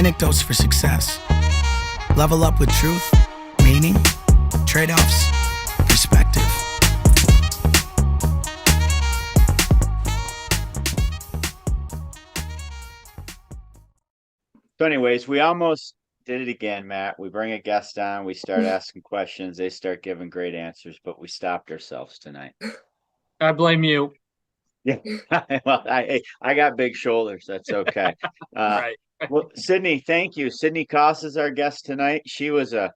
Anecdotes for success. Level up with truth, meaning, trade-offs, perspective. So anyways, we almost did it again, Matt. We bring a guest on, we start asking questions, they start giving great answers, but we stopped ourselves tonight. I blame you. Yeah. Well, I got big shoulders. That's okay. Right. Well, Sydnee, thank you. Sydnee Coss is our guest tonight. She was a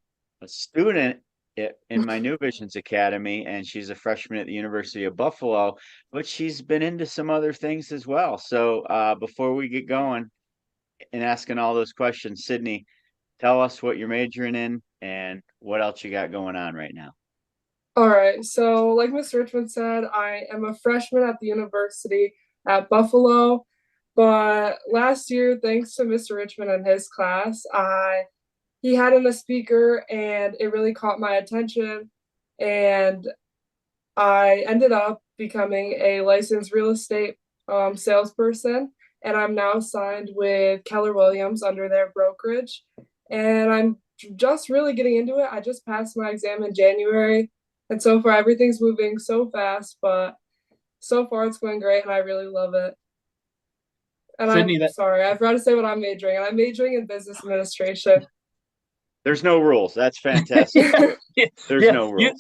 student in my New Visions Academy, and she's a freshman at the University of Buffalo, but she's been into some other things as well. So before we get going and asking all those questions, Sydnee, tell us what you're majoring in and what else you got going on right now. All right, so like Mr. Richmond said, I am a freshman at the University at Buffalo, but last year, thanks to Mr. Richmond and his class, he had in a speaker and it really caught my attention, and I ended up becoming a licensed real estate salesperson, and I'm now signed with Keller Williams under their brokerage, and I'm just really getting into it. I just passed my exam in January. And so far, everything's moving so fast, but so far it's going great, and I really love it. And Sydnee, I'm sorry, I forgot to say what I'm majoring in. I'm majoring in business administration. There's no rules. That's fantastic. There's no rules.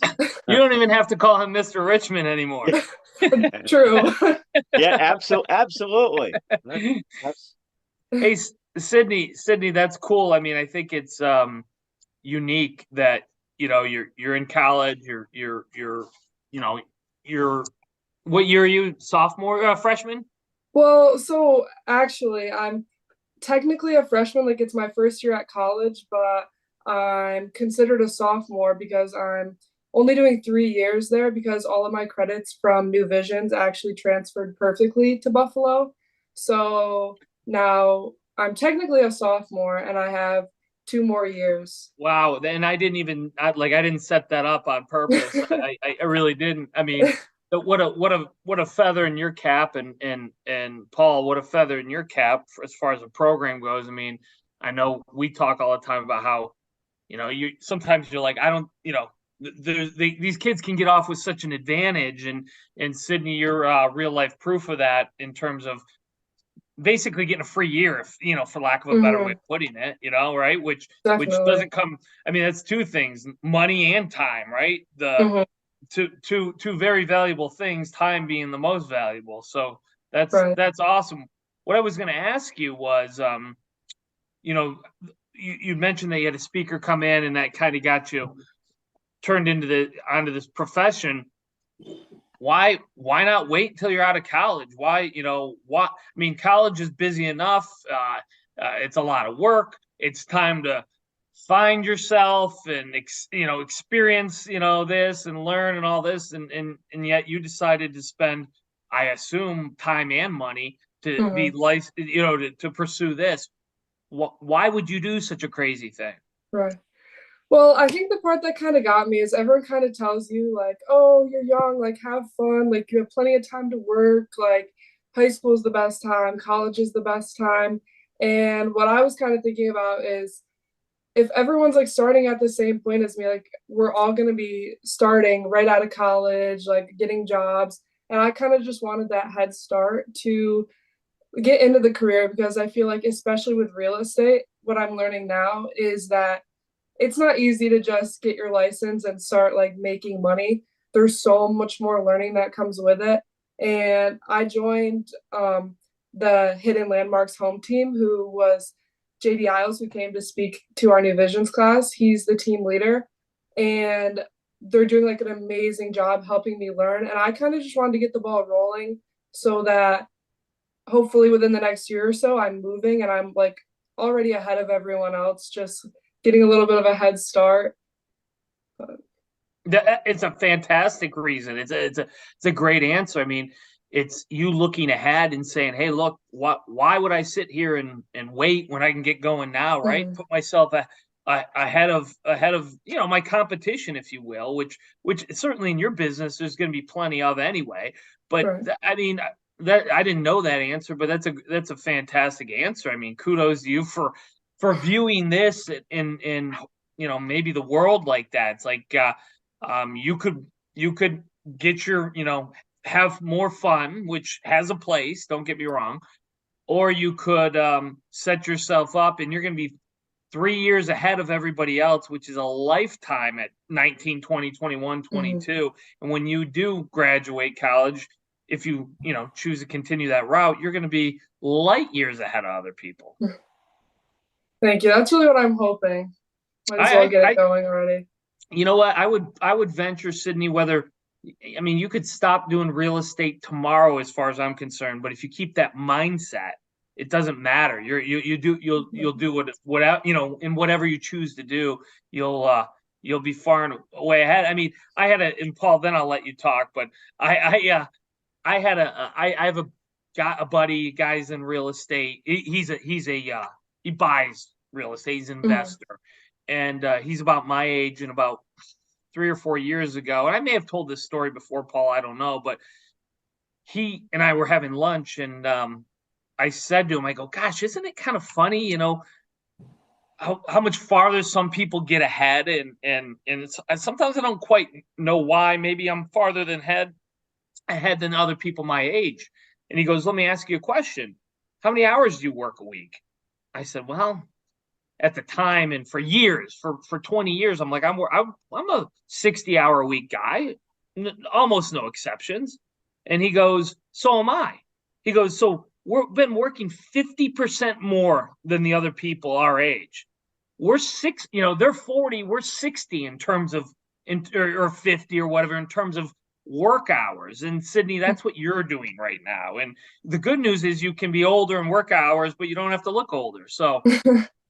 You don't even have to call him Mr. Richmond anymore. True. Yeah, absolutely. Hey, Sydney, that's cool. I mean, I think it's unique that you're in college. You're what year are you? Sophomore, freshman? Well, so actually, I'm technically a freshman. Like, it's my first year at college, but I'm considered a sophomore because I'm only doing 3 years there because all of my credits from New Visions actually transferred perfectly to Buffalo. So now I'm technically a sophomore, and I have 2 more years. Wow, and I didn't set that up on purpose. I really didn't. I mean, but what a feather in your cap, and Paul, what a feather in your cap as far as the program goes. I mean, I know we talk all the time about how you sometimes you're like, I don't, these kids can get off with such an advantage, and Sydney, you're real life proof of that in terms of basically getting a free year, if for lack of a better way of putting it, right? Which doesn't come. I mean, that's two things: money and time, right? The two very valuable things. Time being the most valuable. So that's awesome. What I was going to ask you was, you mentioned that you had a speaker come in, and that kind of got you turned onto this profession. Why not wait until you're out of college? Why, I mean, college is busy enough. It's a lot of work. It's time to find yourself and, experience, this and learn and all this. And yet you decided to spend, I assume, time and money to be licensed, to pursue this. Why would you do such a crazy thing? Right. Well, I think the part that kind of got me is everyone kind of tells you, like, oh, you're young, like, have fun, like, you have plenty of time to work, like, high school is the best time, college is the best time. And what I was kind of thinking about is if everyone's, like, starting at the same point as me, like, we're all going to be starting right out of college, like, getting jobs. And I kind of just wanted that head start to get into the career because I feel like, especially with real estate, what I'm learning now is that it's not easy to just get your license and start like making money. There's so much more learning that comes with it. And I joined the Hidden Landmarks home team, who was JD Isles, who came to speak to our New Visions class. He's the team leader, and they're doing like an amazing job helping me learn. And I kind of just wanted to get the ball rolling so that hopefully within the next year or so, I'm moving and I'm like already ahead of everyone else, just getting a little bit of a head start. It's a fantastic reason. It's a great answer. I mean, it's you looking ahead and saying, hey, look, why would I sit here and wait when I can get going now, right? Put myself ahead of my competition, if you will, which certainly in your business there's going to be plenty of anyway. But I mean, that I didn't know that answer, but that's a fantastic answer. I mean, kudos to you for for viewing this in maybe the world like that. It's like you could get your have more fun, which has a place, don't get me wrong, or you could set yourself up and you're going to be 3 years ahead of everybody else, which is a lifetime at 19, 20, 21, 22. And when you do graduate college, if you choose to continue that route, you're going to be light years ahead of other people. Thank you. That's really what I'm hoping. Might as well get it going already. You know what? I would venture, Sydney, you could stop doing real estate tomorrow as far as I'm concerned, but if you keep that mindset, it doesn't matter. You'll do whatever in whatever you choose to do, you'll be far and away ahead. I mean, and Paul, then I'll let you talk, but I have a buddy, guy's in real estate. He buys real estate. He's an investor, and he's about my age, and about 3 or 4 years ago, and I may have told this story before, Paul, I don't know, but he and I were having lunch, and I said to him, I go, gosh, isn't it kind of funny, how much farther some people get ahead, and sometimes I don't quite know why. Maybe I'm farther ahead than other people my age. And he goes, let me ask you a question. How many hours do you work a week? I said, well, at the time and for years, for 20 years, I'm like, I'm a 60-hour a week guy, almost no exceptions. And he goes, so am I. He goes, so we've been working 50% more than the other people our age. We're they're 40, we're 60 in terms of, or 50 or whatever, in terms of work hours. And Sydney, that's what you're doing right now. And the good news is you can be older and work hours, but you don't have to look older. So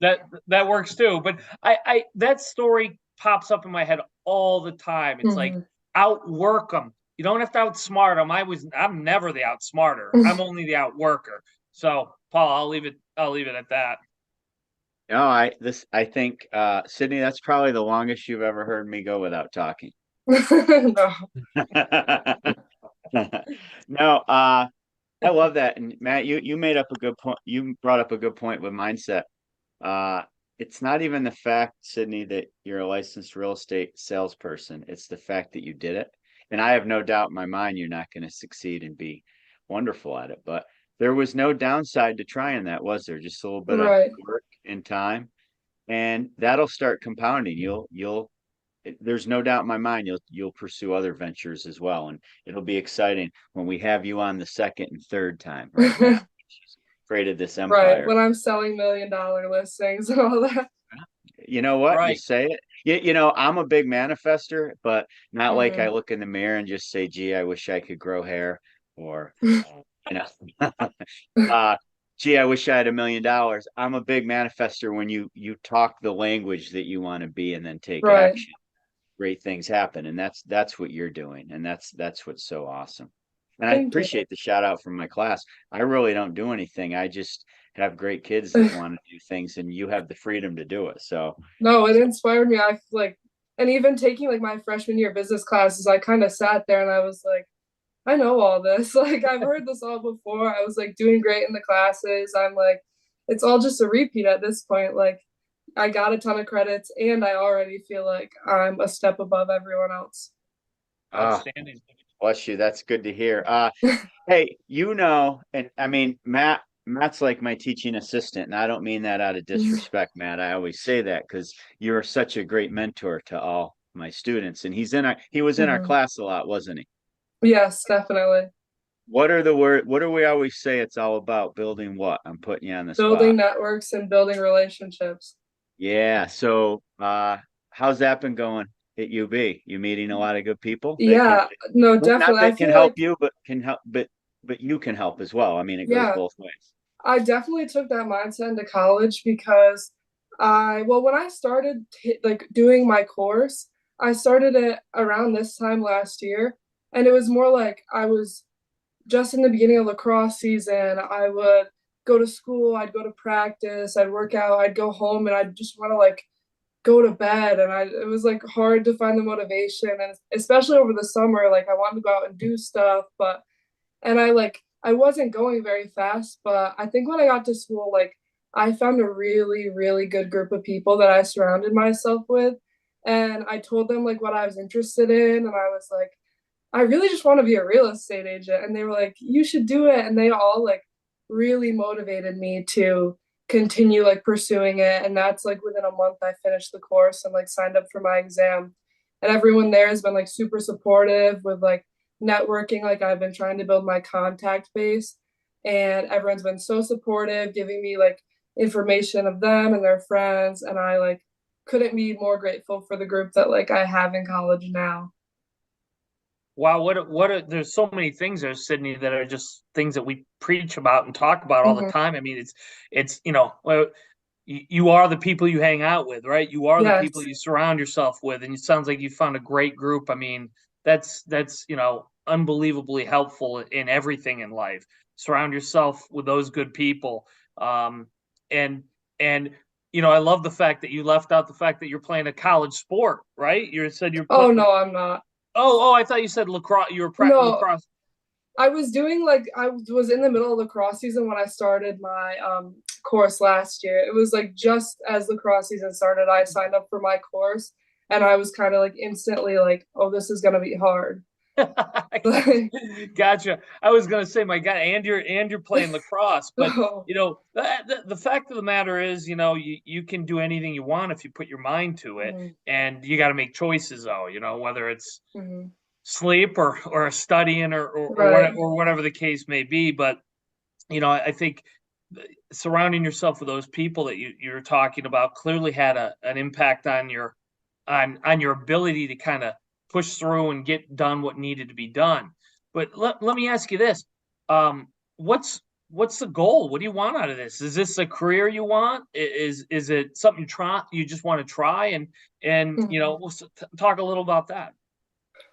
that works too. But I that story pops up in my head all the time. It's like, outwork them. You don't have to outsmart them. I'm never the outsmarter. I'm only the outworker. So Paul, I'll leave it at that. No, I think Sydney, that's probably the longest you've ever heard me go without talking. No. No, I love that. And Matt, you made up a good point. You brought up a good point with mindset. It's not even the fact, Sydney, that you're a licensed real estate salesperson. It's the fact that you did it. And I have no doubt in my mind you're not going to succeed and be wonderful at it. But there was no downside to trying that, was there? Just a little bit of work and time, and that'll start compounding. There's no doubt in my mind you'll pursue other ventures as well, and it'll be exciting when we have you on the second and third time. Right now, she's created this empire. Right, when I'm selling $1 million listings and all that. You know what? Right. You say it. I'm a big manifester, but not like I look in the mirror and just say, gee, I wish I could grow hair, or gee, I wish I had $1 million. I'm a big manifester when you talk the language that you want to be and then take action. Great things happen, and that's what you're doing, and that's what's so awesome. And I appreciate the shout out from my class. I really don't do anything. I just have great kids that want to do things, and you have the freedom to do it. So no, it inspired me. I like, and even taking like my freshman year business classes, I kind of sat there and I was like, I know all this. Like, I've heard this all before. I was like doing great in the classes. I'm like, it's all just a repeat at this point. Like, I got a ton of credits and I already feel like I'm a step above everyone else. Outstanding. Bless you. That's good to hear. Hey, and I mean, Matt's like my teaching assistant, and I don't mean that out of disrespect, Matt. I always say that because you're such a great mentor to all my students, and he was in our class a lot, wasn't he? Yes, definitely. What do we always say it's all about? Building what? I'm putting you on the spot. Building networks and building relationships. Yeah. So how's that been going at UB? You meeting a lot of good people? Yeah, no, definitely. Not that can help you, but you can help as well. I mean, it goes both ways. I definitely took that mindset into college because when I started doing my course, I started it around this time last year. And it was more like I was just in the beginning of lacrosse season. I would go to school, I'd go to practice, I'd work out, I'd go home, and I'd just want to like go to bed. And it was like hard to find the motivation. And especially over the summer, like I wanted to go out and do stuff, and I wasn't going very fast. But I think when I got to school, like I found a really, really good group of people that I surrounded myself with. And I told them like what I was interested in. And I was like, I really just want to be a real estate agent. And they were like, you should do it. And they all like really motivated me to continue like pursuing it. And that's like within a month I finished the course and like signed up for my exam. And everyone there has been like super supportive with like networking. Like I've been trying to build my contact base, and everyone's been so supportive, giving me like information of them and their friends. And I like couldn't be more grateful for the group that like I have in college now. Wow, there's so many things there, Sydney, that are just things that we preach about and talk about all the Mhm. time. I mean, it's well, you are the people you hang out with, right? You are the people Yes. you surround yourself with, and it sounds like you found a great group. I mean, that's unbelievably helpful in everything in life. Surround yourself with those good people. And and I love the fact that you left out the fact that you're playing a college sport, right? You said you're Oh playing. no, I'm not. Oh, I thought you said lacrosse. You were No, lacrosse. I was doing like I was in the middle of lacrosse season when I started my course last year. It was like just as lacrosse season started, I signed up for my course, and I was kind of like instantly like, oh, this is gonna be hard. Gotcha. I was gonna say, my God, and you're playing lacrosse, but Oh, the fact of the matter is, you can do anything you want if you put your mind to it, mhm, and you got to make choices, though. Whether it's mhm. sleep or studying Right. or whatever the case may be. But I think surrounding yourself with those people that you're talking about clearly had an impact on your ability to kind of push through and get done what needed to be done. But let me ask you this. Um, what's the goal? What do you want out of this? Is this a career you want? Is it something you just want to try? And Mhm. we'll talk a little about that.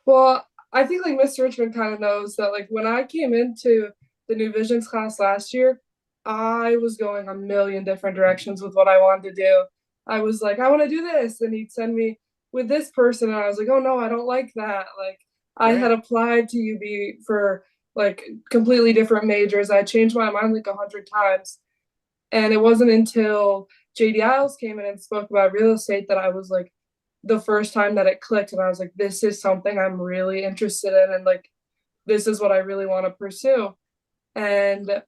Well, I think like Mr. Richmond kind of knows that like when I came into the New Visions class last year, I was going a million different directions with what I wanted to do. I was like, I want to do this, and he'd send me with this person, and I was like, oh no, I don't like that. Like I had Right. applied to UB for like completely different majors. I changed my mind like 100 times, and it wasn't until JD Isles came in and spoke about real estate that I was like, the first time that it clicked, and I was like, this is something I'm really interested in, and like, this is what I really want to pursue. And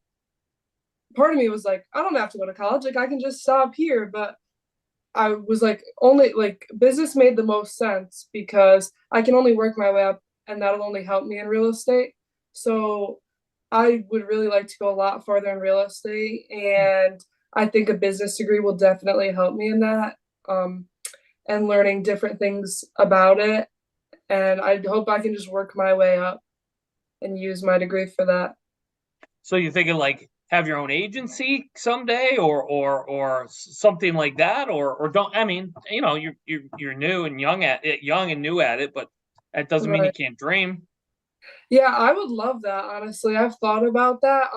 part of me was like, I don't have to go to college. Like, I can just stop here. But I was like, only like business made the most sense because I can only work my way up, and that'll only help me in real estate. So I would really like to go a lot farther in real estate, and I think a business degree will definitely help me in that. And learning different things about it. And I hope I can just work my way up and use my degree for that. So you're thinking like have your own agency someday, or something like that, or don't? I mean, you're new and young at it, young and new at it, but that doesn't mean you Right. can't dream. Yeah, I would love that, honestly. I've thought about that.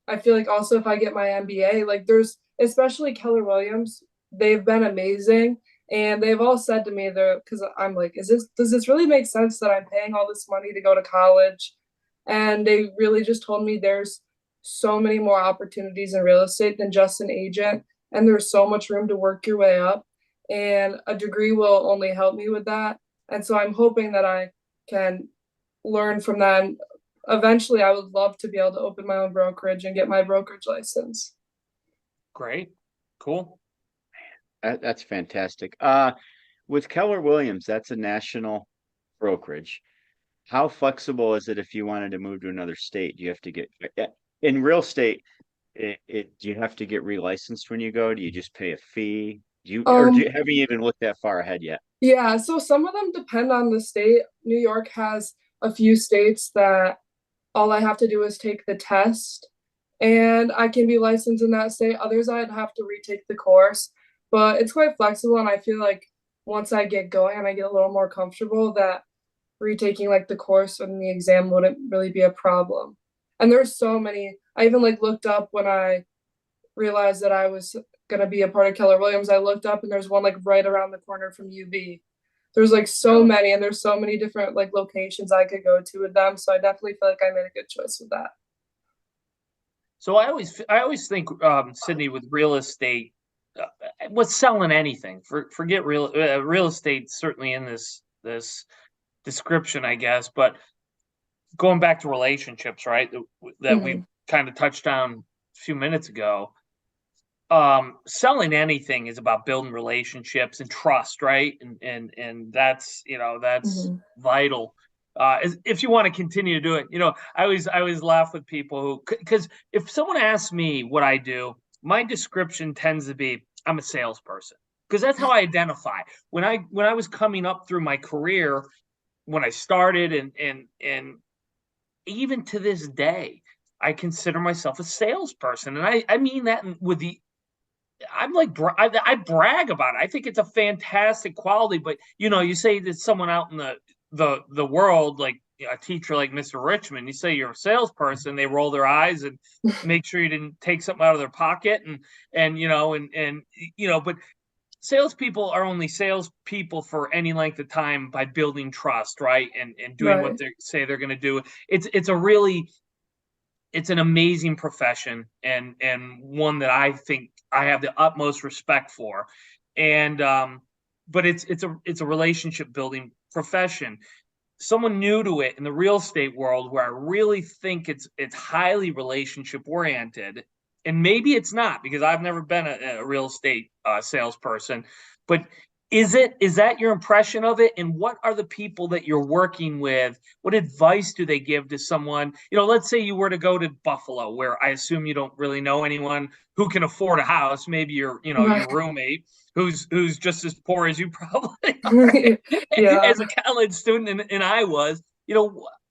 I feel like also if I get my MBA, like there's especially Keller Williams, they've been amazing. And they've all said to me, they're because I'm like, does this really make sense that I'm paying all this money to go to college? And they really just told me there's so many more opportunities in real estate than just an agent. And there's so much room to work your way up. And a degree will only help me with that. And so I'm hoping that I can learn from that. And eventually, I would love to be able to open my own brokerage and get my brokerage license. Great, cool. That's fantastic. With Keller Williams, that's a national brokerage. How flexible is it if you wanted to move to another state? Do you have to get in real estate? Do you have to get relicensed when you go? Do you just pay a fee? Have you even looked that far ahead yet? Yeah, so some of them depend on the state. New York has a few states that all I have to do is take the test and I can be licensed in that state. Others I'd have to retake the course, but it's quite flexible. And I feel like once I get going and I get a little more comfortable, that retaking like the course and the exam wouldn't really be a problem. And there's so many. I even like looked up when I realized that I was gonna be a part of Keller Williams. I looked up and there's one like right around the corner from UB. There's like so Really? many, and there's so many different like locations I could go to with them. So I definitely feel like I made a good choice with that. So I always think, Sydney, with real estate, with selling anything, forget real estate, certainly in this description, I guess, but going back to relationships, right? That we Mhm. kind of touched on a few minutes ago. Selling anything is about building relationships and trust, right? And that's, that's Mhm. vital. If you want to continue to do it, I always laugh with people who, because if someone asks me what I do, my description tends to be I'm a salesperson, because that's how I identify. When I was coming up through my career, when I started, and even to this day, I consider myself a salesperson, and I mean that with the I'm like I brag about it. I think it's a fantastic quality. But you say that someone out in the world, like a teacher like Mr. Richmond, you say you're a salesperson, they roll their eyes and make sure you didn't take something out of their pocket, but salespeople are only salespeople for any length of time by building trust, right? And doing what Right. they say they're going to do. It's an amazing profession, and one that I think I have the utmost respect for. And but it's a relationship building profession. Someone new to it in the real estate world, where I really think it's highly relationship oriented, and maybe it's not, because I've never been a real estate salesperson, but is that your impression of it? And what are the people that you're working with? What advice do they give to someone? Let's say you were to go to Buffalo, where I assume you don't really know anyone who can afford a house. Maybe your Right. roommate who's just as poor as you probably are, Yeah. as a college student, and I was.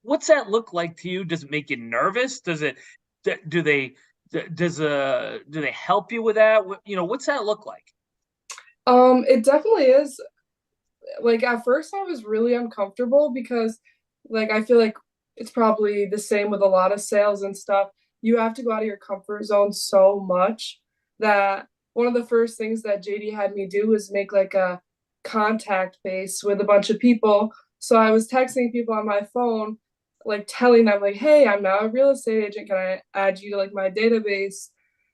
What's that look like to you? Does it make you nervous? Do they do they help you with that? What's that look like? It definitely is. Like at first I was really uncomfortable because like I feel like it's probably the same with a lot of sales and stuff. You have to go out of your comfort zone so much that one of the first things that JD had me do was make like a contact base with a bunch of people. So I was texting people on my phone, like telling them like, "Hey, I'm now a real estate agent. Can I add you to like my database?"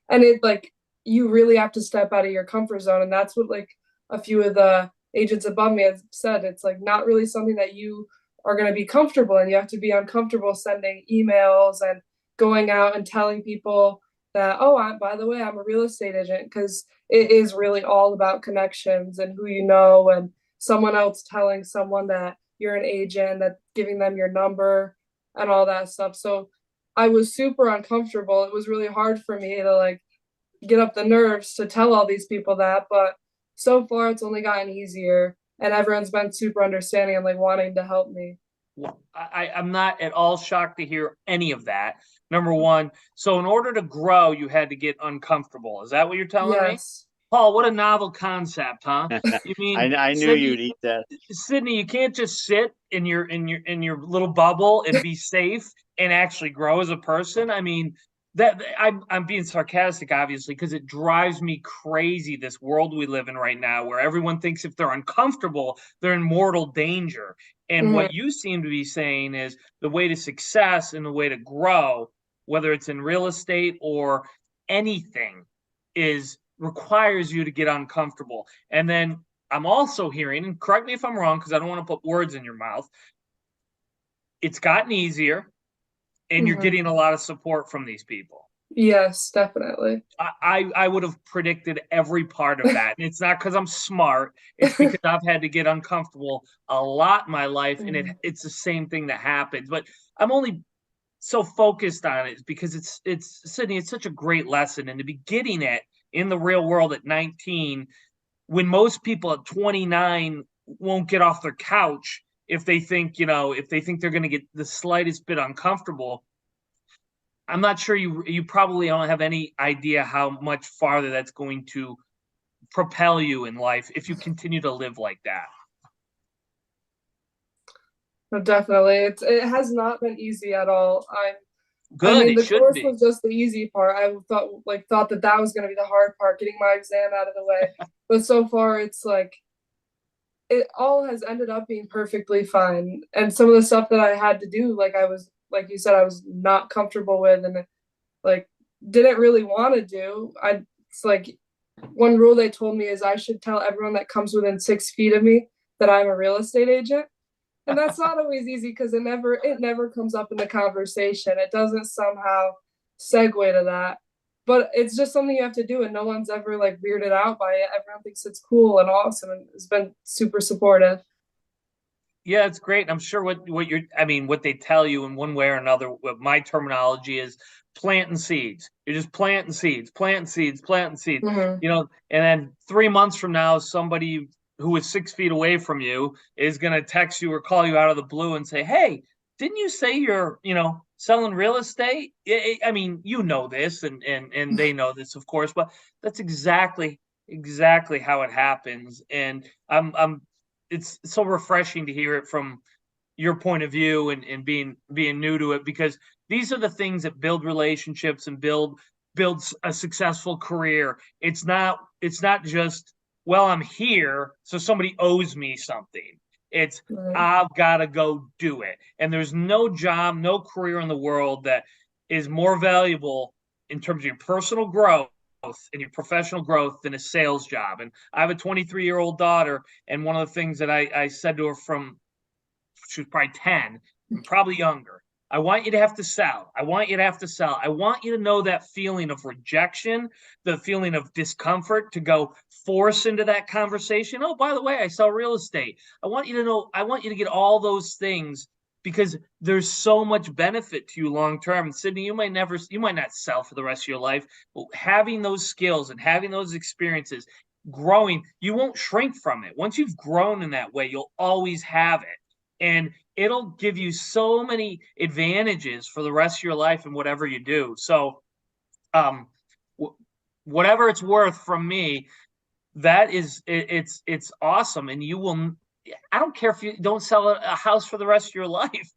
And it like you really have to step out of your comfort zone, and that's what like a few of the agents above me have said. It's like not really something that you are going to be comfortable in. You have to be uncomfortable sending emails and going out and telling people that, oh, by the way, I'm a real estate agent, because it is really all about connections and who you know, and someone else telling someone that you're an agent, that giving them your number and all that stuff. So I was super uncomfortable. It was really hard for me to like get up the nerves to tell all these people that, but so far it's only gotten easier, and everyone's been super understanding and like wanting to help me. Well, I'm not at all shocked to hear any of that. Number one, so in order to grow, you had to get uncomfortable. Is that what you're telling me? Yes. Paul, what a novel concept, huh? You mean, I knew you'd eat that. Sydney, you can't just sit in your little bubble and be safe and actually grow as a person. I mean, that I'm being sarcastic, obviously, because it drives me crazy, this world we live in right now, where everyone thinks if they're uncomfortable, they're in mortal danger. And Mhm. what you seem to be saying is the way to success and the way to grow, whether it's in real estate or anything, is requires you to get uncomfortable. And then I'm also hearing, and correct me if I'm wrong, because I don't want to put words in your mouth, it's gotten easier, and you're Mhm. getting a lot of support from these people. Yes, definitely. I would have predicted every part of that. And it's not because I'm smart, it's because I've had to get uncomfortable a lot in my life, and Mhm. it's the same thing that happens. But I'm only so focused on it because it's Sydney, it's such a great lesson. And to be getting it in the real world at 19, when most people at 29 won't get off their couch if they think, they're going to get the slightest bit uncomfortable. I'm not sure you probably don't have any idea how much farther that's going to propel you in life if you continue to live like that. No, definitely. It has not been easy at all. I Good, mean, it the should course be. was just the easy part. I thought that that was going to be the hard part, getting my exam out of the way. But so far, it's like it all has ended up being perfectly fine. And some of the stuff that I had to do, like I was, like you said, I was not comfortable with, and like didn't really want to do. It's like one rule they told me is I should tell everyone that comes within 6 feet of me that I'm a real estate agent. And that's not always easy because it never comes up in the conversation. It doesn't somehow segue to that. But it's just something you have to do, and no one's ever like weirded out by it. Everyone thinks it's cool and awesome, and it's been super supportive. Yeah, it's great. I'm sure what they tell you in one way or another, what my terminology is planting seeds. You're just planting seeds, planting seeds, planting seeds. Mhm. And then 3 months from now, somebody who is 6 feet away from you is gonna text you or call you out of the blue and say, "Hey, didn't you say you're, selling real estate?" I mean, this, and they know this, of course, but that's exactly how it happens. And it's so refreshing to hear it from your point of view, and being new to it, because these are the things that build relationships and builds a successful career. It's not just, well, I'm here, so somebody owes me something. It's, Right. I've got to go do it. And there's no job, no career in the world that is more valuable in terms of your personal growth and your professional growth than a sales job. And I have a 23-year-old daughter, and one of the things that I said to her from she was probably 10, probably younger. I want you to have to sell. I want you to have to sell. I want you to know that feeling of rejection, the feeling of discomfort, to go force into that conversation. Oh, by the way, I sell real estate. I want you to know, I want you to get all those things, because there's so much benefit to you long term. Sydnee, you might not sell for the rest of your life, but having those skills and having those experiences, growing, you won't shrink from it. Once you've grown in that way, you'll always have it. And it'll give you so many advantages for the rest of your life and whatever you do. So, um, whatever it's worth from me, it's awesome. And I don't care if you don't sell a house for the rest of your life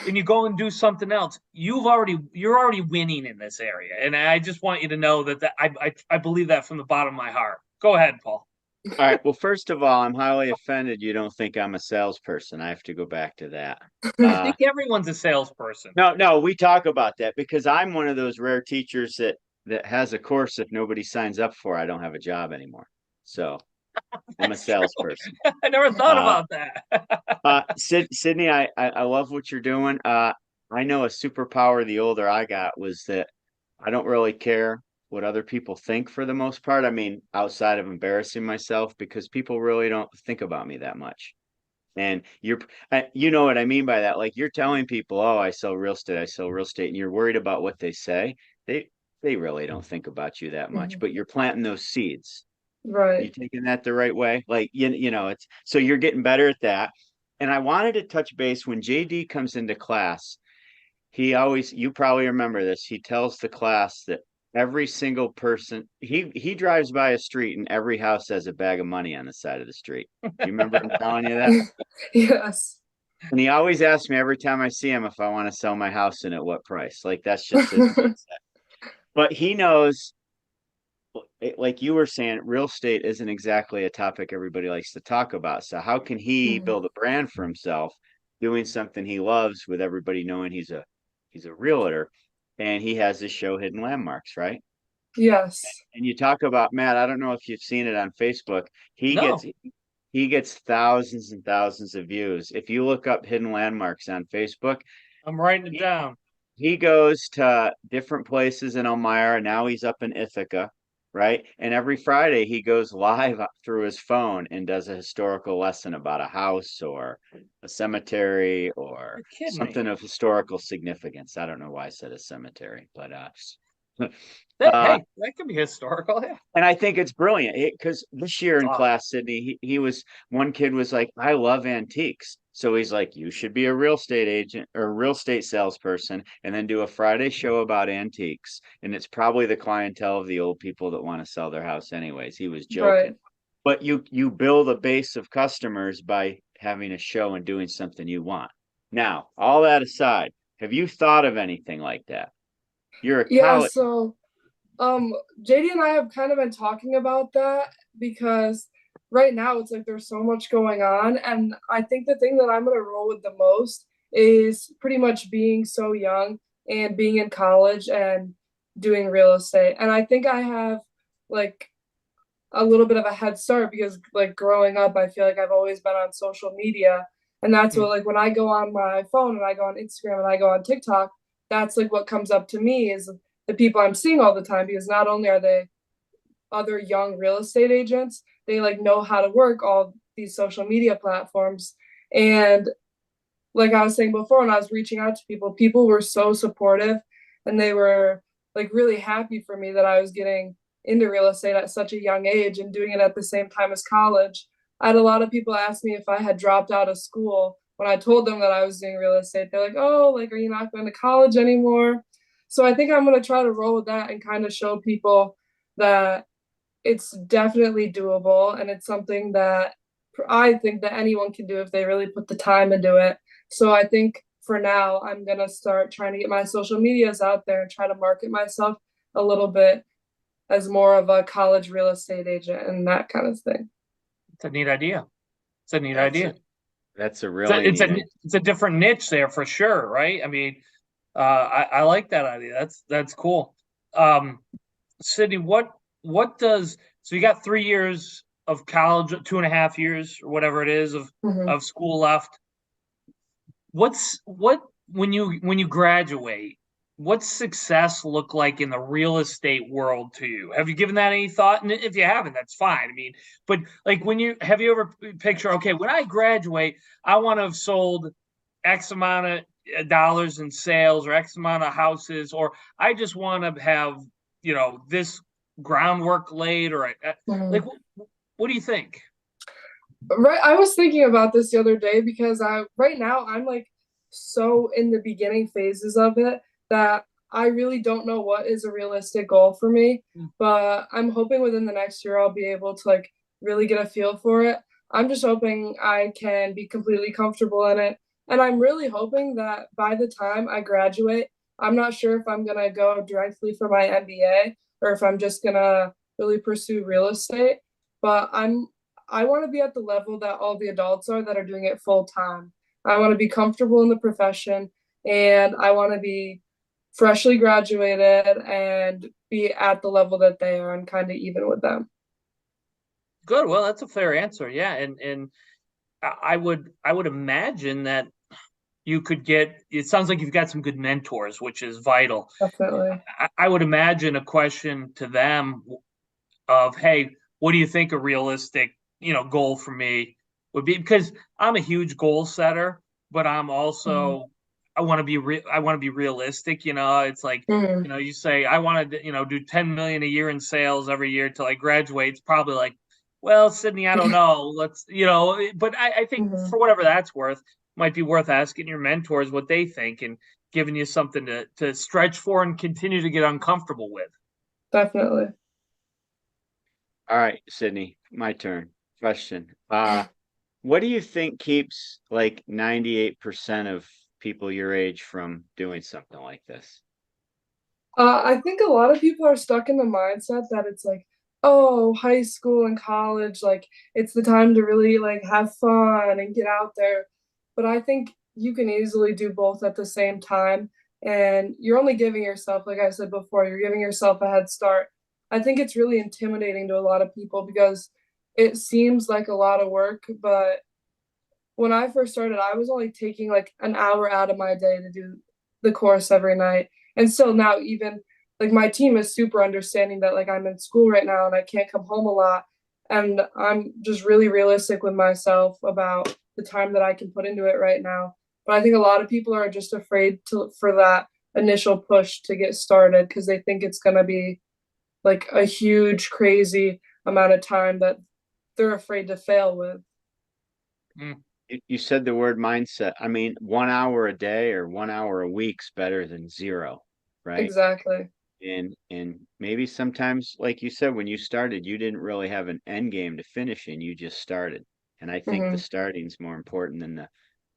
and you go and do something else. You're already winning in this area. And I just want you to know that I believe that from the bottom of my heart. Go ahead, Paul. All right. Well, first of all, I'm highly offended you don't think I'm a salesperson. I have to go back to that. I think everyone's a salesperson. No, we talk about that because I'm one of those rare teachers that has a course if nobody signs up for, I don't have a job anymore. So I'm a salesperson. I never thought about that. Sydnee, I love what you're doing. I know a superpower the older I got was that I don't really care what other people think for the most part. I mean, outside of embarrassing myself, because people really don't think about me that much. And you know what I mean by that. Like, you're telling people, "Oh, I sell real estate," and you're worried about what they say. They really don't think about you that much, but you're planting those seeds. You Right. taking that the right way? Like, it's so you're getting better at that. And I wanted to touch base when JD comes into class. You probably remember this. He tells the class that every single person, he drives by a street and every house has a bag of money on the side of the street. Do you remember him telling you that? Yes. And he always asks me every time I see him if I want to sell my house and at what price. Like, that's just his mindset. But he knows, like you were saying, real estate isn't exactly a topic everybody likes to talk about. So how can he build a brand for himself doing something he loves with everybody knowing he's a realtor? And he has this show, Hidden Landmarks, right? Yes. And you talk about Matt, I don't know if you've seen it on Facebook. No. He gets thousands and thousands of views. If you look up Hidden Landmarks on Facebook, I'm writing it down. he goes to different places in Elmira. Now he's up in Ithaca, right? And every Friday he goes live through his phone and does a historical lesson about a house or a cemetery or You're kidding something me. of historical significance. I don't know why I said a cemetery, but Hey, that could be historical. Yeah. and I think it's brilliant because this year in Awesome. class, Sydnee, one kid was like, "I love antiques." So he's like, "You should be a real estate agent or a real estate salesperson and then do a Friday show about antiques." And it's probably the clientele of the old people that want to sell their house anyways. He was joking. Right. But you build a base of customers by having a show and doing something you want. Now, all that aside, have you thought of anything like that? You're a Yeah, college. so JD and I have kind of been talking about that because right now it's like there's so much going on, and I think the thing that I'm gonna roll with the most is pretty much being so young and being in college and doing real estate. And I think I have like a little bit of a head start because like growing up, I feel like I've always been on social media. And that's what like when I go on my phone and I go on Instagram and I go on TikTok, that's like what comes up to me is the people I'm seeing all the time because not only are they other young real estate agents, they like know how to work all these social media platforms. And like I was saying before, when I was reaching out to people, people were so supportive and they were like really happy for me that I was getting into real estate at such a young age and doing it at the same time as college. I had a lot of people ask me if I had dropped out of school when I told them that I was doing real estate. They're like, oh, like, are you not going to college anymore? So I think I'm going to try to roll with that and kind of show people that it's definitely doable and it's something that I think that anyone can do if they really put the time into it. So I think for now, I'm going to start trying to get my social medias out there and try to market myself a little bit as more of a college real estate agent and that kind of thing. It's a neat idea. It's a neat idea. That's a really it's a different niche there for sure, right? I mean, I like that idea. That's cool. Sydney, what does so you got 3 years of college, 2.5 years or whatever it is of school left. What when you graduate, what's success look like in the real estate world to you? Have you given that any thought? And if you haven't, that's fine. I mean, but like have you ever picture, okay, when I graduate, I want to have sold X amount of dollars in sales or X amount of houses, or I just want to have, this groundwork laid or like, what do you think? Right. I was thinking about this the other day because right now I'm like so in the beginning phases of it that I really don't know what is a realistic goal for me, but I'm hoping within the next year I'll be able to like really get a feel for it. I'm just hoping I can be completely comfortable in it. And I'm really hoping that by the time I graduate, I'm not sure if I'm going to go directly for my MBA or if I'm just going to really pursue real estate, but I want to be at the level that all the adults are that are doing it full time. I want to be comfortable in the profession and I want to be freshly graduated and be at the level that they are and kind of even with them. Good. Well, that's a fair answer. Yeah. And I would imagine that you could it sounds like you've got some good mentors, which is vital. Definitely. I would imagine a question to them of, hey, what do you think a realistic, goal for me would be? Because I'm a huge goal setter, but I'm also, I want to be realistic. It's like, you say, I want to, do 10 million a year in sales every year till I graduate. It's probably like, well, Sydney, I don't know. Let's, but I think for whatever that's worth, might be worth asking your mentors what they think and giving you something to stretch for and continue to get uncomfortable with. Definitely. All right, Sydney, my turn. Question. What do you think keeps like 98% of people your age from doing something like this? I think a lot of people are stuck in the mindset that it's like, oh, high school and college, like it's the time to really like have fun and get out there. But I think you can easily do both at the same time. And you're only giving yourself, like I said before, you're giving yourself a head start. I think it's really intimidating to a lot of people because it seems like a lot of work. But when I first started, I was only taking like an hour out of my day to do the course every night. And still now, even like my team is super understanding that like I'm in school right now and I can't come home a lot. And I'm just really realistic with myself about the time that I can put into it right now. But I think a lot of people are just afraid for that initial push to get started because they think it's going to be like a huge, crazy amount of time that they're afraid to fail with. You said the word mindset. I mean, 1 hour a day or 1 hour a week's better than zero, right? Exactly. And maybe sometimes, like you said, when you started, you didn't really have an end game to finish in. You just started. And I think the starting's more important than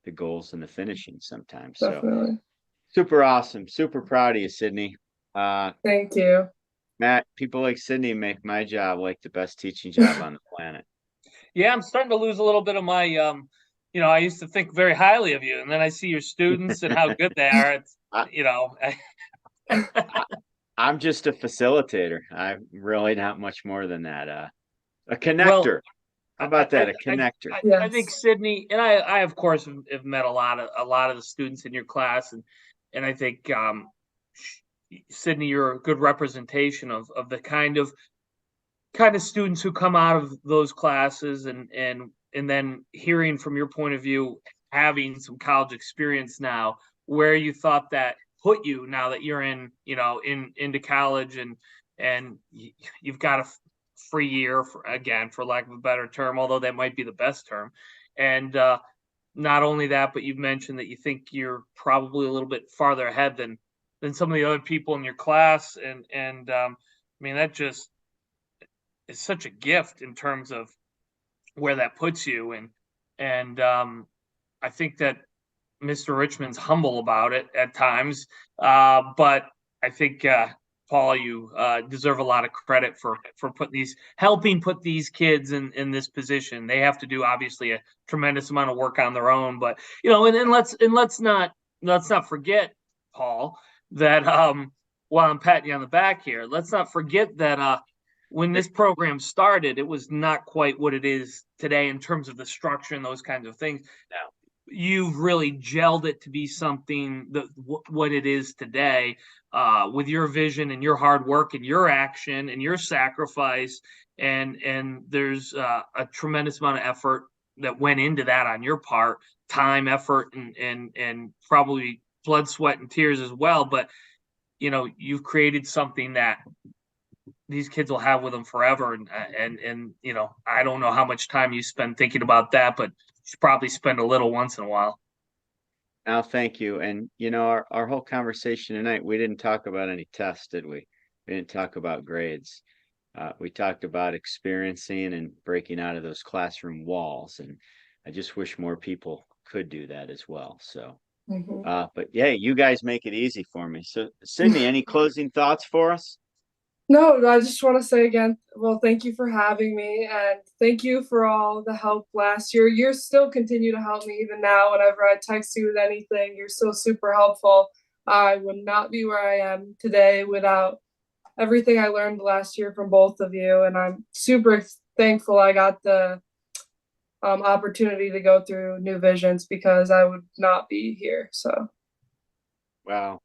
the goals and the finishing sometimes. Definitely. So super awesome. Super proud of you, Sydney. Thank you. Matt, people like Sydney make my job like the best teaching job on the planet. Yeah, I'm starting to lose a little bit of my, I used to think very highly of you, and then I see your students and how good they are. It's, I'm just a facilitator. I'm really not much more than that. A Well, connector. How about that? A connector. I think Yes. Sydney, and I of course have met a lot of the students in your class, and I think Sydney, you're a good representation of the kind of students who come out of those classes, and then hearing from your point of view, having some college experience now, where you thought that put you now that you're in, into college, and you've got a free year for, again, for lack of a better term, although that might be the best term. And not only that, but you've mentioned that you think you're probably a little bit farther ahead than some of the other people in your class, and I mean, that just is such a gift in terms of where that puts you. And I think that Mr. Richmond's humble about it at times, but I think Paul, you deserve a lot of credit for helping put these kids in this position. They have to do obviously a tremendous amount of work on their own, but let's not forget, Paul, that while I'm patting you on the back here, let's not forget that when this program started, it was not quite what it is today in terms of the structure and those kinds of things. No. You've really gelled it to be something that what it is today, with your vision and your hard work and your action and your sacrifice, and there's a tremendous amount of effort that went into that on your part, time, effort, and probably blood, sweat, and tears as well. But you've created something that these kids will have with them forever. And I don't know how much time you spend thinking about that, but you should probably spend a little once in a while. Now, thank you. And our whole conversation tonight, we didn't talk about any tests, did we? We didn't talk about grades. We talked about experiencing and breaking out of those classroom walls. And I just wish more people could do that as well. So, but yeah, you guys make it easy for me. So, Sydney, any closing thoughts for us? No, I just want to say again, well, thank you for having me, and thank you for all the help last year. You still continue to help me even now. Whenever I text you with anything, you're still super helpful. I would not be where I am today without everything I learned last year from both of you, and I'm super thankful I got the opportunity to go through New Visions, because I would not be here. So, Well,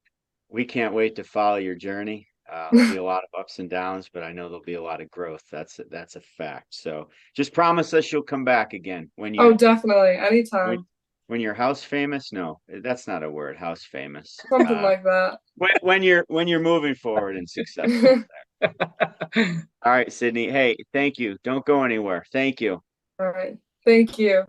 we can't wait to follow your journey. There'll be a lot of ups and downs, but I know there'll be a lot of growth. That's a fact. So just promise us you'll come back again when oh, you're definitely, anytime, when you're house famous. No, that's not a word. House famous. something like that. When you're moving forward and successful. All right, Sydney. Hey, thank you. Don't go anywhere. Thank you. All right, thank you.